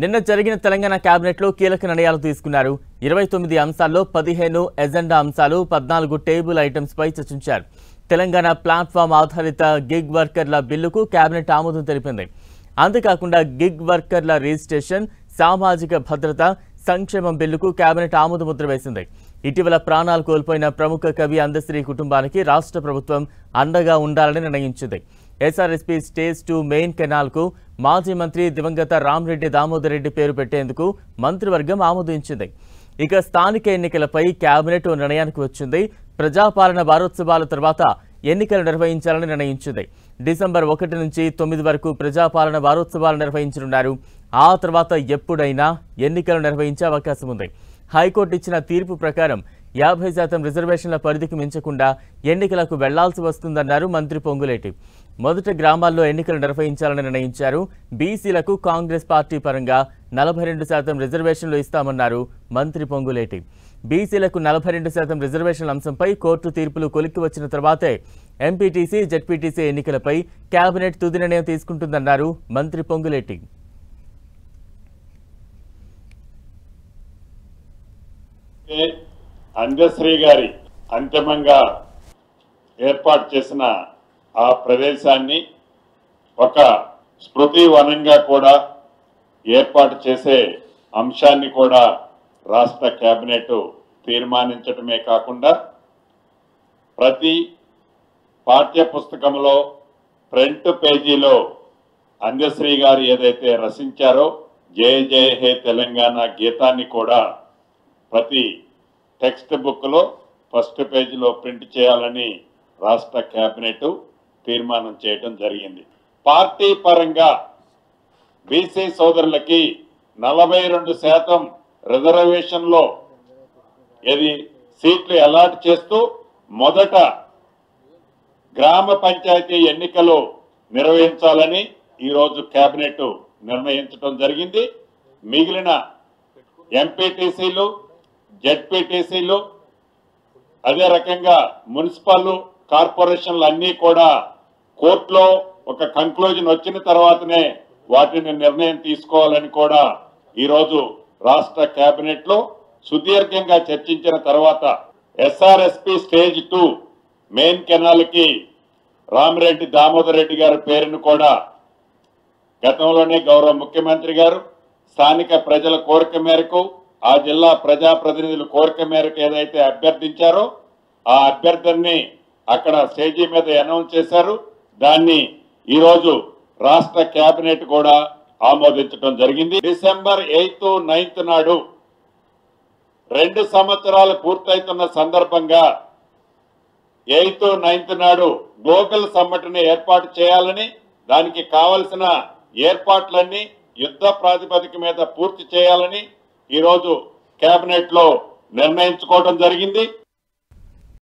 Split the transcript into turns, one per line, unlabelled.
నిన్న జరిగిన తెలంగాణ కేబినెట్ లో కీలక నిర్ణయాలు తీసుకున్నారు. 29 అంశాల్లో 15 ఎజెండా అంశాలు, 14 టేబుల్ ఐటమ్స్ పై చర్చించారు. తెలంగాణ ప్లాట్‌ఫామ్ ఆధారిత గిగ్ వర్కర్ల బిల్లుకు కేబినెట్ ఆమోదం తెలిపింది. అంతేకాకుండా గిగ్ వర్కర్ల రిజిస్ట్రేషన్, సామాజిక భద్రత, సంక్షేమం బిల్లుకు కేబినెట్ ఆమోద ముద్ర వేసింది. ఇటీవల ప్రాణాలు కోల్పోయిన ప్రముఖ కవి అందశ్రీ కుటుంబానికి రాష్ట్ర ప్రభుత్వం అండగా ఉండాలని నిర్ణయించింది. ఎస్ఆర్ఎస్పీ స్టేజ్ 2 మెయిన్ కెనాల్ కు మాజీ మంత్రి దివంగత రామరెడ్డి దామోదర్ రెడ్డి పేరు పెట్టేందుకు మంత్రివర్గం ఆమోదించింది. ఇక స్థానిక ఎన్నికలపై కేబినెట్ నిర్ణయానికి వచ్చింది. ప్రజాపాలన వారోత్సవాల తర్వాత ఎన్నికలు నిర్వహించాలని నిర్ణయించింది. డిసెంబర్ 1 నుంచి 9 వరకు ప్రజాపాలన వారోత్సవాలు నిర్వహించనున్నారు. ఆ తర్వాత ఎప్పుడైనా ఎన్నికలు నిర్వహించే అవకాశం ఉంది. హైకోర్టు ఇచ్చిన తీర్పు ప్రకారం 50% రిజర్వేషన్ల పరిధికి మించకుండా ఎన్నికలకు వెళ్లాల్సి వస్తుందన్నారు మంత్రి పొంగులేటి. మొదట గ్రామాల్లో ఎన్నికలు నిర్వహించాలని నిర్ణయించారు. బీసీలకు కాంగ్రెస్ పార్టీ పరంగా 42% రిజర్వేషన్లు ఇస్తామన్నారు మంత్రి పొంగులేటి. బీసీలకు 42% రిజర్వేషన్ల అంశంపై కోర్టు తీర్పులు కొలిక్కి వచ్చిన తర్వాతే ఎంపీటీసీ, జెడ్పీటీసీ ఎన్నికలపై కేబినెట్ తుది నిర్ణయం తీసుకుంటుందన్నారు మంత్రి పొంగులేటి.
అందశ్రీ గారి అంతిమంగా ఏర్పాటు చేసిన ఆ ప్రదేశాన్ని ఒక స్మృతి వనంగా కూడా ఏర్పాటు చేసే అంశాన్ని కూడా రాష్ట్ర కేబినెట్ తీర్మానించడమే కాకుండా ప్రతి పాఠ్య పుస్తకంలో ఫ్రంట్ పేజీలో అందశ్రీ గారు ఏదైతే రచించారో జయ జయ హే తెలంగాణ గీతాన్ని కూడా ప్రతి టెక్స్ట్ బుక్లో ఫస్ట్ పేజీలో ప్రింట్ చేయాలని రాష్ట్ర కేబినెట్ తీర్మానం చేయడం జరిగింది. పార్టీ పరంగా బీసీ సోదరులకి 42% రిజర్వేషన్లో సీట్లు అలాట్ చేస్తూ మొదట గ్రామ పంచాయతీ ఎన్నికలు నిర్వహించాలని ఈరోజు కేబినెట్ నిర్ణయించడం జరిగింది. మిగిలిన ఎంపీటీసీలు, జెడ్పీటీసీలు, అదే రకంగా మున్సిపల్ కార్పొరేషన్లు అన్నీ కూడా కోర్టులో ఒక కంక్లూజన్ వచ్చిన తర్వాతనే వాటిని నిర్ణయం తీసుకోవాలని కూడా ఈరోజు రాష్ట్ర కేబినెట్ లో సుదీర్ఘంగా చర్చించిన తర్వాత ఎస్ఆర్ఎస్పీ స్టేజ్ 2 మెయిన్ కెనాల్ కి రామరెడ్డి దామోదర్ రెడ్డి గారి పేరును కూడా గతంలోనే గౌరవ ముఖ్యమంత్రి గారు స్థానిక ప్రజల కోరిక మేరకు, ఆ జిల్లా ప్రజాప్రతినిధుల కోరిక మేరకు ఏదైతే అభ్యర్థించారో ఆ అభ్యర్థిని అక్కడ స్టేజీ మీద అనౌన్స్ చేశారు. దాన్ని ఈరోజు రాష్ట్ర కేబినెట్ కూడా ఆమోదించడం జరిగింది. డిసెంబర్ 8, 9 నాడు 2 సంవత్సరాలు పూర్తవుతున్న సందర్భంగా 8, 9 నాడు గ్లోబల్ సమ్మిట్ని ఏర్పాటు చేయాలని, దానికి కావలసిన ఏర్పాట్లన్నీ యుద్ధ ప్రాతిపదిక మీద పూర్తి చేయాలని ఈరోజు కేబినెట్ లో నిర్ణయించుకోవడం జరిగింది.